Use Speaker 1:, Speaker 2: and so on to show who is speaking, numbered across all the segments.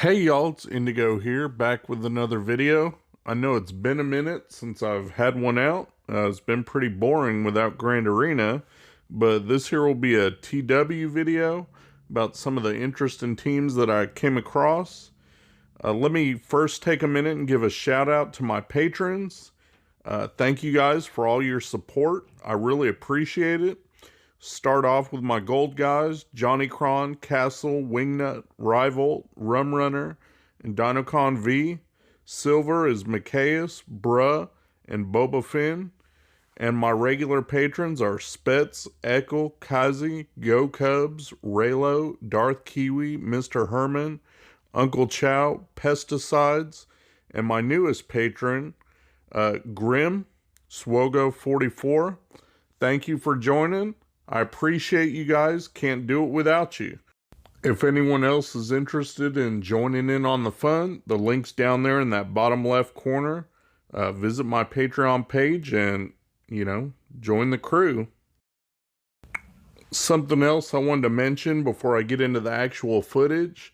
Speaker 1: Hey y'all, it's Indigo here, back with another video. I know it's been a minute since I've had one out. It's been pretty boring without Grand Arena, but this here will be a TW video about some of the interesting teams that I came across. Let me first take a minute and give a shout out to my patrons. Thank you guys for all your support. I really appreciate it. Start off with my gold guys, Johnny Cron, Castle, Wingnut, Rival, Rum Runner, and Dinocon V. Silver is Mikayas, Bruh, and Boba Finn. And my regular patrons are Spets, Ekel, Kazi, Go Cubs, Raylo, Darth Kiwi, Mr. Herman, Uncle Chow, Pesticides, and my newest patron, Grim, SWGOH44. Thank you for joining. I appreciate you guys. Can't do it without you. If anyone else is interested in joining in on the fun, the link's down there in that bottom left corner. Visit my Patreon page and, join the crew. Something else I wanted to mention before I get into the actual footage.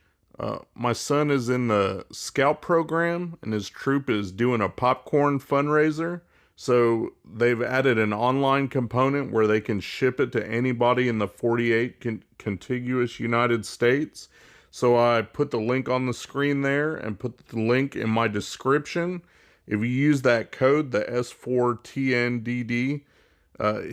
Speaker 1: My son is in the Scout program and his troop is doing a popcorn fundraiser. So they've added an online component where they can ship it to anybody in the 48 contiguous United States. So I put the link on the screen there and put the link in my description. If you use that code, the S4TNDD,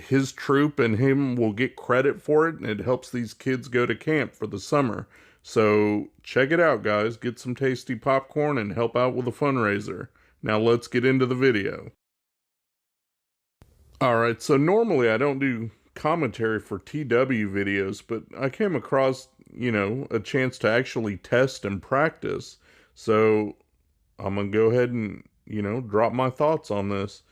Speaker 1: his troop and him will get credit for it, and it helps these kids go to camp for the summer. So check it out, guys. Get some tasty popcorn and help out with the fundraiser. Now let's get into the video. Alright, so normally I don't do commentary for TW videos, but I came across, a chance to actually test and practice. So I'm going to go ahead and, drop my thoughts on this.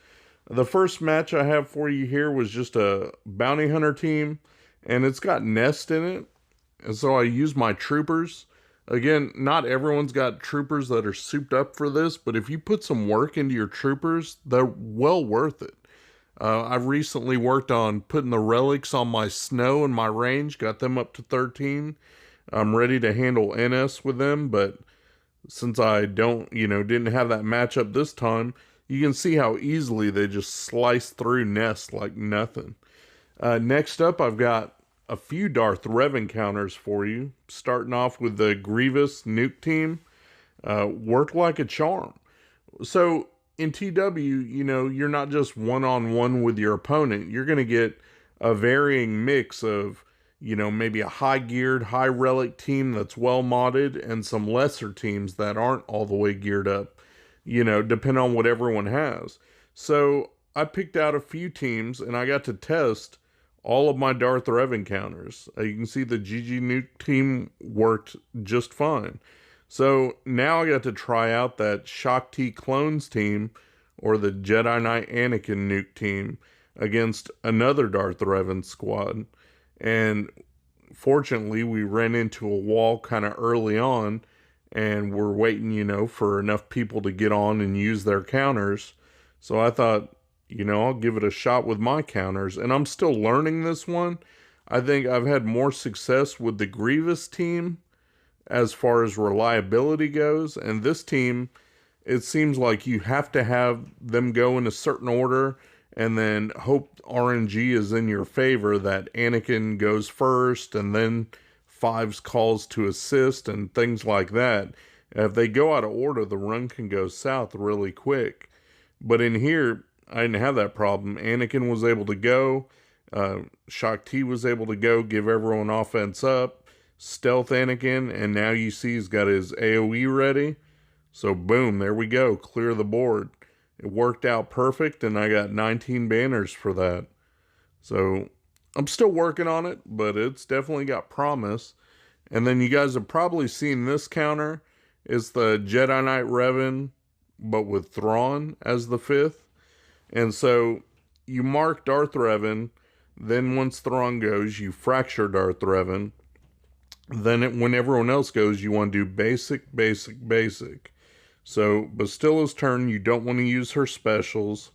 Speaker 1: The first match I have for you here was just a bounty hunter team, and it's got Nest in it. And so I use my troopers. Again, not everyone's got troopers that are souped up for this, but if you put some work into your troopers, they're well worth it. I've recently worked on putting the relics on my snow and my range, got them up to 13. I'm ready to handle NS with them, but since I didn't have that matchup this time, you can see how easily they just slice through Nest like nothing. Next up, I've got a few Darth Revan counters for you, starting off with the Grievous nuke team. Worked like a charm. So in TW, you're not just one-on-one with your opponent. You're going to get a varying mix of, maybe a high-geared, high-relic team that's well-modded and some lesser teams that aren't all the way geared up, depending on what everyone has. So I picked out a few teams, and I got to test all of my Darth Revan counters. You can see the GG nuke team worked just fine. So now I got to try out that Shaak Ti Clones team, or the Jedi Knight Anakin nuke team, against another Darth Revan squad. And fortunately, we ran into a wall kind of early on, and we're waiting, for enough people to get on and use their counters. So I thought, I'll give it a shot with my counters. And I'm still learning this one. I think I've had more success with the Grievous team as far as reliability goes, and this team, it seems like you have to have them go in a certain order and then hope RNG is in your favor, that Anakin goes first and then Fives calls to assist and things like that. If they go out of order, the run can go south really quick. But in here, I didn't have that problem. Anakin was able to go, Shaak Ti was able to go, give everyone offense up, stealth Anakin, and now you see he's got his AoE ready. So boom, there we go, clear the board. It worked out perfect, and I got 19 banners for that. So I'm still working on it, but it's definitely got promise. And then you guys have probably seen this counter. It's the Jedi Knight Revan, but with Thrawn as the 5th. And so you mark Darth Revan, then once Thrawn goes, you fracture Darth Revan. Then when everyone else goes, you want to do basic, basic, basic. So Bastilla's turn, you don't want to use her specials.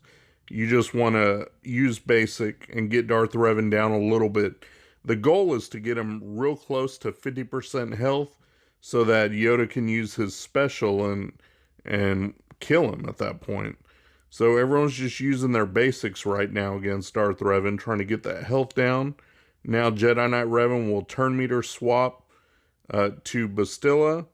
Speaker 1: You just want to use basic and get Darth Revan down a little bit. The goal is to get him real close to 50% health so that Yoda can use his special and kill him at that point. So everyone's just using their basics right now against Darth Revan, trying to get that health down. Now Jedi Knight Revan will turn meter swap to Bastilla,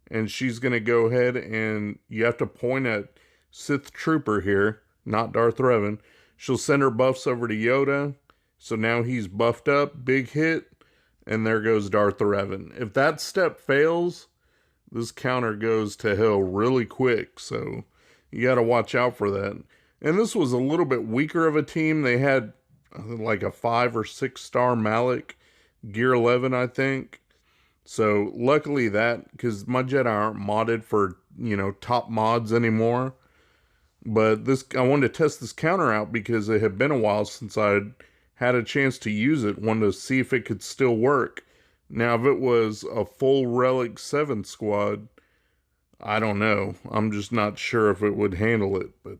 Speaker 1: and she's going to go ahead and you have to point at Sith Trooper here, not Darth Revan. She'll send her buffs over to Yoda, so now he's buffed up, big hit, and there goes Darth Revan. If that step fails, this counter goes to hell really quick, so you got to watch out for that. And this was a little bit weaker of a team. They had like a 5 or 6 star Malak, gear 11, I think. So luckily that, because my Jedi aren't modded for, top mods anymore. But I wanted to test this counter out because it had been a while since I'd had a chance to use it. Wanted to see if it could still work. Now, if it was a full Relic 7 squad, I don't know. I'm just not sure if it would handle it. But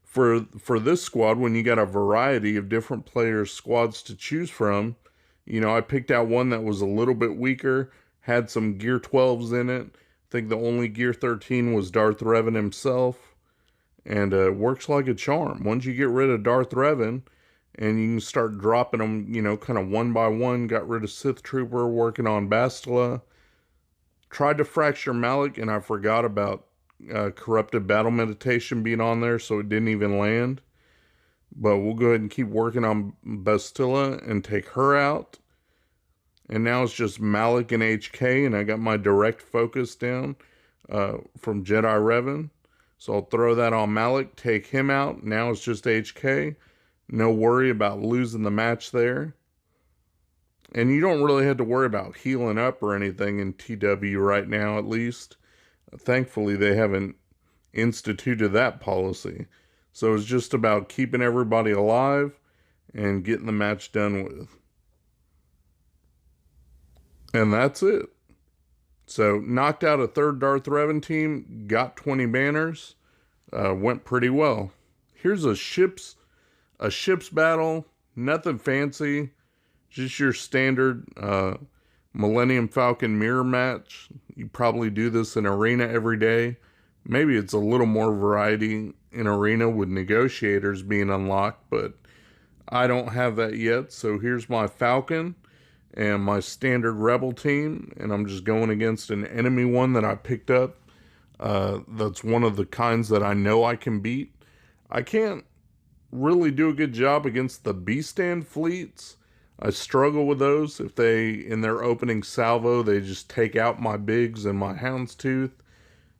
Speaker 1: for this squad, when you got a variety of different players' squads to choose from, I picked out one that was a little bit weaker, had some Gear 12s in it. I think the only Gear 13 was Darth Revan himself. And it works like a charm. Once you get rid of Darth Revan, and you can start dropping them, kind of one by one. Got rid of Sith Trooper, working on Bastila. Tried to fracture Malak, and I forgot about Corrupted Battle Meditation being on there, so it didn't even land. But we'll go ahead and keep working on Bastila and take her out. And now it's just Malak and HK, and I got my direct focus down from Jedi Revan. So I'll throw that on Malak, take him out. Now it's just HK. No worry about losing the match there. And you don't really have to worry about healing up or anything in TW right now, at least. Thankfully, they haven't instituted that policy. So it's just about keeping everybody alive and getting the match done with. And that's it. So, knocked out a third Darth Revan team, got 20 banners, went pretty well. Here's a ships battle, nothing fancy, just your standard Millennium Falcon mirror match. You probably do this in Arena every day. Maybe it's a little more variety in Arena with negotiators being unlocked, but I don't have that yet. So here's my Falcon and my standard Rebel team, and I'm just going against an enemy one that I picked up. That's one of the kinds that I know I can beat. I can't really do a good job against the B-stand fleets. I struggle with those. If they, in their opening salvo, they just take out my Bigs and my Houndstooth,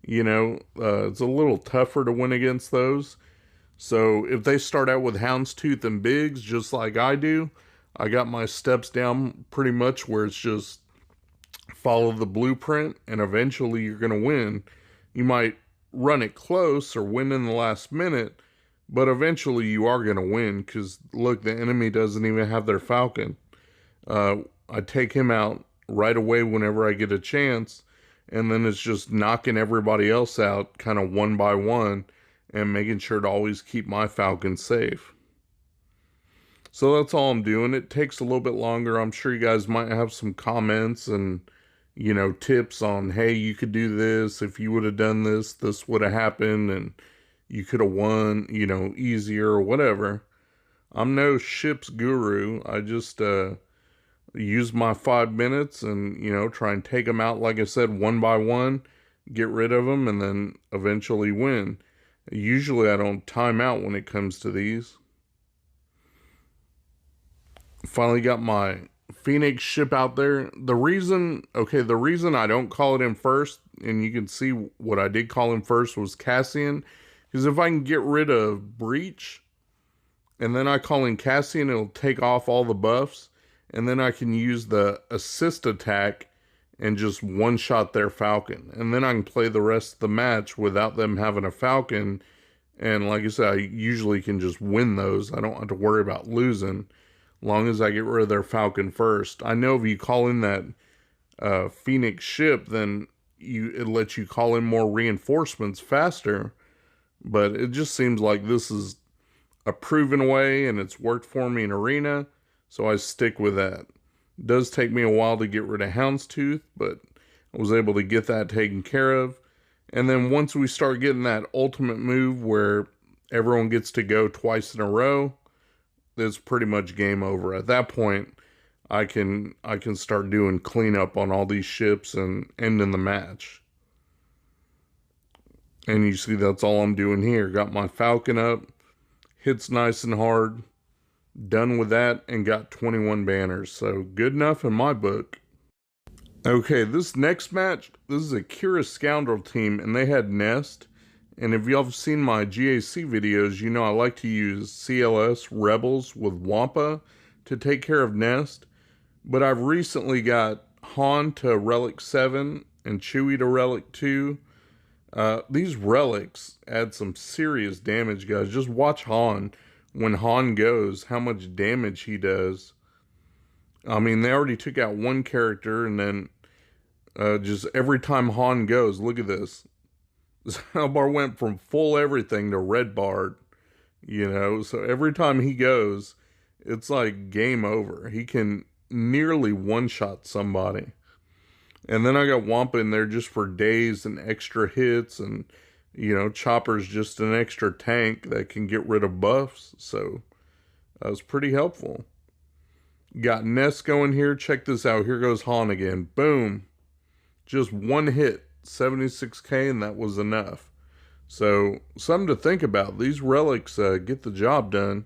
Speaker 1: it's a little tougher to win against those. So if they start out with Houndstooth and Bigs, just like I do, I got my steps down pretty much where it's just follow the blueprint and eventually you're going to win. You might run it close or win in the last minute, but eventually you are going to win because, look, the enemy doesn't even have their Falcon. I take him out right away whenever I get a chance, and then it's just knocking everybody else out kind of one by one and making sure to always keep my Falcon safe. So that's all I'm doing. It takes a little bit longer. I'm sure you guys might have some comments and, tips on, hey, you could do this. If you would have done this, this would have happened, and you could have won, easier or whatever. I'm no ships guru. I just use my 5 minutes and, try and take them out, like I said, one by one, get rid of them, and then eventually win. Usually I don't time out when it comes to these. Finally got my Phoenix ship out there. The reason I don't call it in first, and you can see what I did call in first, was Cassian. Because if I can get rid of Breach, and then I call in Cassian, it'll take off all the buffs, and then I can use the assist attack and just one-shot their Falcon. And then I can play the rest of the match without them having a Falcon. And like I said, I usually can just win those. I don't have to worry about losing, long as I get rid of their Falcon first. I know if you call in that Phoenix ship, then it lets you call in more reinforcements faster. But it just seems like this is a proven way, and it's worked for me in Arena, so I stick with that. It does take me a while to get rid of Houndstooth, but I was able to get that taken care of. And then once we start getting that ultimate move where everyone gets to go twice in a row, it's pretty much game over. At that point, I can start doing cleanup on all these ships and ending the match. And you see that's all I'm doing here. Got my Falcon up, hits nice and hard, done with that, and got 21 banners. So good enough in my book. Okay, this next match, this is a Kira Scoundrel team, and they had Nest. And if y'all have seen my GAC videos, you know I like to use CLS Rebels with Wampa to take care of Nest. But I've recently got Han to Relic 7 and Chewie to Relic 2. These relics add some serious damage, guys. Just watch Han. When Han goes, how much damage he does. I mean, they already took out one character, and then just every time Han goes, look at this. Bar went from full everything to red barred, you know. So every time he goes, it's like game over. He can nearly one-shot somebody. And then I got Wampa in there just for days and extra hits, and, you know, Chopper's just an extra tank that can get rid of buffs. So that was pretty helpful. Got Nest going here. Check this out. Here goes Han again. Boom. Just one hit. 76k, and that was enough. So something to think about. These relics get the job done.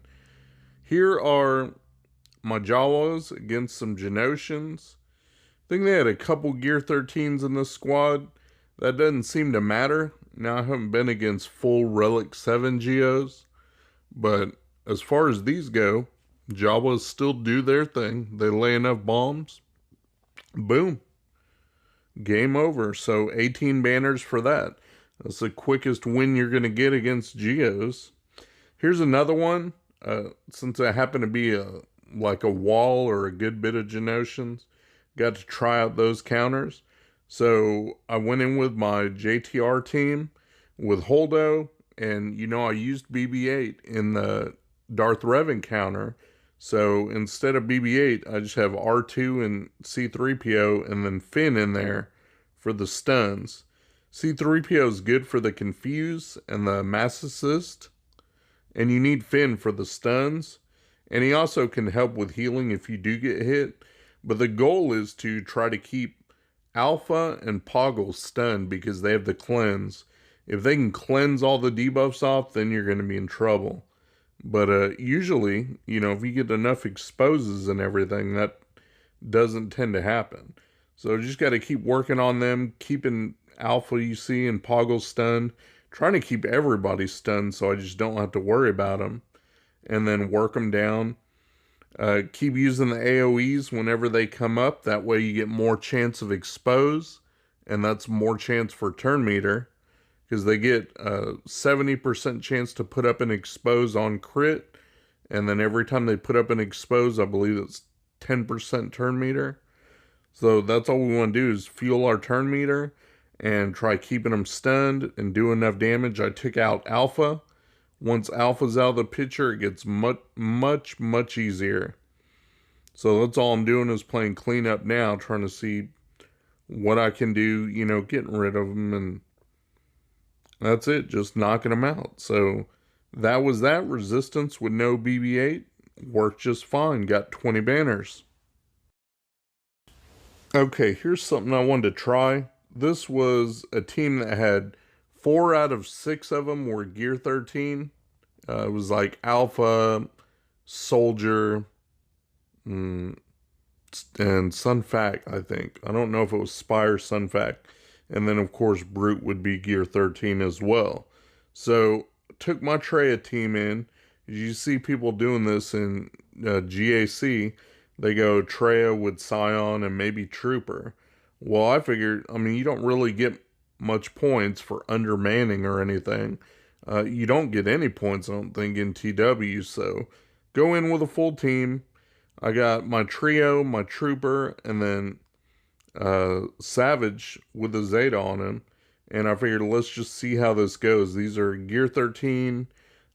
Speaker 1: Here are my Jawas against some Geonosians. I think they had a couple Gear 13s in this squad. That doesn't seem to matter. Now I haven't been against full Relic 7 Geos, but as far as these go, Jawas still do their thing. They lay enough bombs. Boom. Game over. So 18 banners for that. That's the quickest win you're going to get against Geos. Here's another one. Since I happen to be like a wall or a good bit of Geonosians, got to try out those counters. So I went in with my JTR team with Holdo, and you know I used BB-8 in the Darth Revan counter. So instead of BB-8, I just have R2 and C-3PO and then Finn in there for the stuns. C-3PO is good for the confuse and the mass assist, and you need Finn for the stuns. And he also can help with healing if you do get hit. But the goal is to try to keep Alpha and Poggle stunned because they have the cleanse. If they can cleanse all the debuffs off, then you're going to be in trouble. But usually, you know, if you get enough exposes and everything, that doesn't tend to happen. So just got to keep working on them, keeping Alpha, you see, and Poggle stunned. Trying to keep everybody stunned so I just don't have to worry about them. And then work them down. Keep using the AoEs whenever they come up. That way you get more chance of expose. And that's more chance for turn meter. Because they get a 70% chance to put up an expose on crit. And then every time they put up an expose, I believe it's 10% turn meter. So that's all we want to do is fuel our turn meter. And try keeping them stunned and do enough damage. I took out Alpha. Once Alpha's out of the picture, it gets much easier. So that's all I'm doing is playing cleanup now. Trying to see what I can do, you know, getting rid of them, and that's it, just knocking them out. So that was that. Resistance with no BB-8 worked just fine. Got 20 banners. Okay, here's something I wanted to try. This was a team that had 4 out of 6 of them were Gear 13. It was like Alpha, Soldier, and Sunfac, I think. I don't know if it was Spire, Sunfac. And then, of course, Brute would be Gear 13 as well. So, took my Traya team in. You see people doing this in GAC. They go Traya with Scion and maybe Trooper. Well, I figured, I mean, you don't really get much points for undermanning or anything. You don't get any points, I don't think, in TW. So, go in with a full team. I got my trio, my Trooper, and then Savage with a Zeta on him. And I figured, let's just see how this goes. These are Gear 13,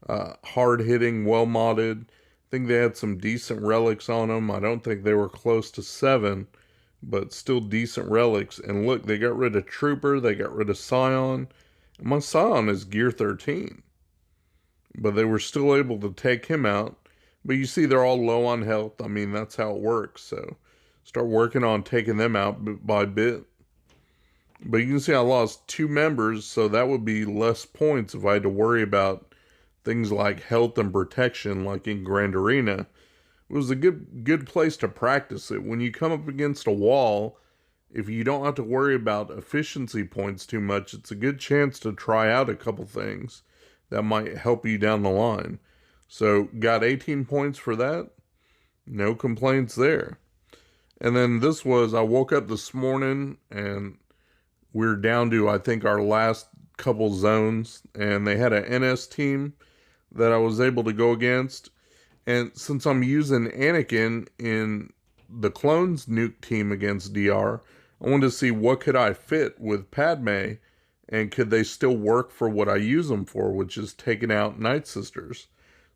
Speaker 1: hard-hitting, well-modded. I think they had some decent relics on them. I don't think they were close to 7. but still decent relics. And look, they got rid of Trooper, they got rid of Scion. And my Scion is gear 13. But they were still able to take him out. But you see, they're all low on health. I mean, that's how it works. So start working on taking them out bit by bit. But you can see I lost 2 members, so that would be less points if I had to worry about things like health and protection, like in Grand Arena. It was a good place to practice it. When you come up against a wall, if you don't have to worry about efficiency points too much, it's a good chance to try out a couple things that might help you down the line. So, got 18 points for that. No complaints there. And then this was, I woke up this morning and we're down to, I think, our last couple zones. And they had an NS team that I was able to go against. And since I'm using Anakin in the clones nuke team against DR, I wanted to see what could I fit with Padme, and could they still work for what I use them for, which is taking out Nightsisters.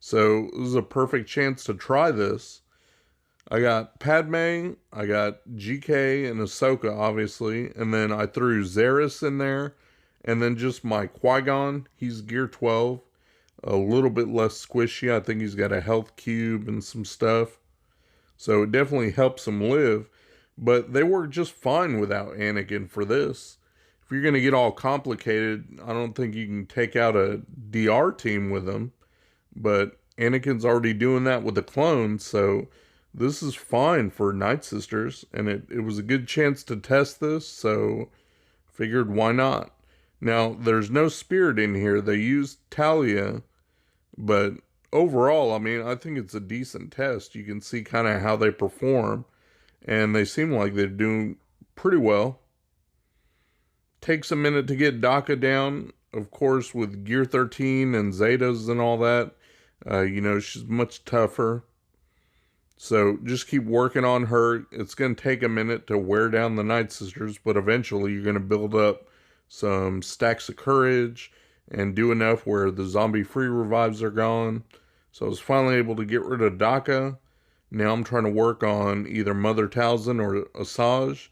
Speaker 1: So this is a perfect chance to try this. I got Padme, I got GK and Ahsoka, obviously, and then I threw Zaris in there, and then just my Qui-Gon, he's gear 12. A little bit less squishy. I think he's got a health cube and some stuff. So it definitely helps him live. But they work just fine without Anakin for this. If you're going to get all complicated, I don't think you can take out a DR team with him. But Anakin's already doing that with the clones. So this is fine for Nightsisters. And it was a good chance to test this. So figured why not. Now, there's no Spirit in here. They used Talia, but overall, I mean, I think it's a decent test. You can see kind of how they perform, and they seem like they're doing pretty well. Takes a minute to get Daka down, of course, with Gear 13 and Zetas and all that. She's much tougher. So just keep working on her. It's going to take a minute to wear down the Nightsisters, but eventually you're going to build up some stacks of courage and do enough where the zombie free revives are gone. So I was finally able to get rid of Daka. Now I'm trying to work on either Mother Talzin or Asajj.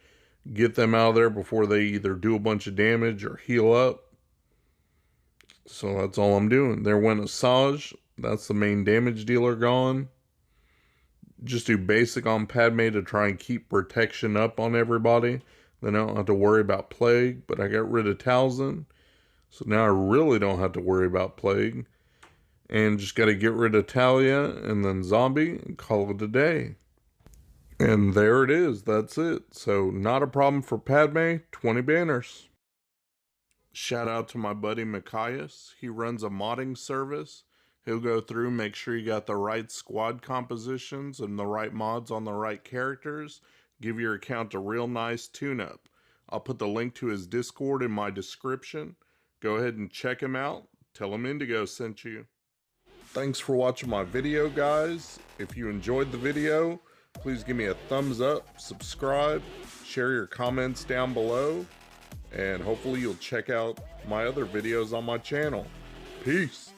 Speaker 1: Get them out of there before they either do a bunch of damage or heal up. So that's all I'm doing. There went Asajj. That's the main damage dealer gone. Just do basic on Padme to try and keep protection up on everybody. Then I don't have to worry about Plague, but I got rid of Talzin. So now I really don't have to worry about Plague. And just got to get rid of Talia and then Zombie and call it a day. And there it is. That's it. So not a problem for Padme. 20 banners. Shout out to my buddy Mikayas. He runs a modding service. He'll go through, make sure you got the right squad compositions and the right mods on the right characters. Give your account a real nice tune-up. I'll put the link to his Discord in my description. Go ahead and check him out. Tell him Indigo sent you. Thanks for watching my video, guys. If you enjoyed the video, please give me a thumbs up, subscribe, share your comments down below, and hopefully you'll check out my other videos on my channel. Peace.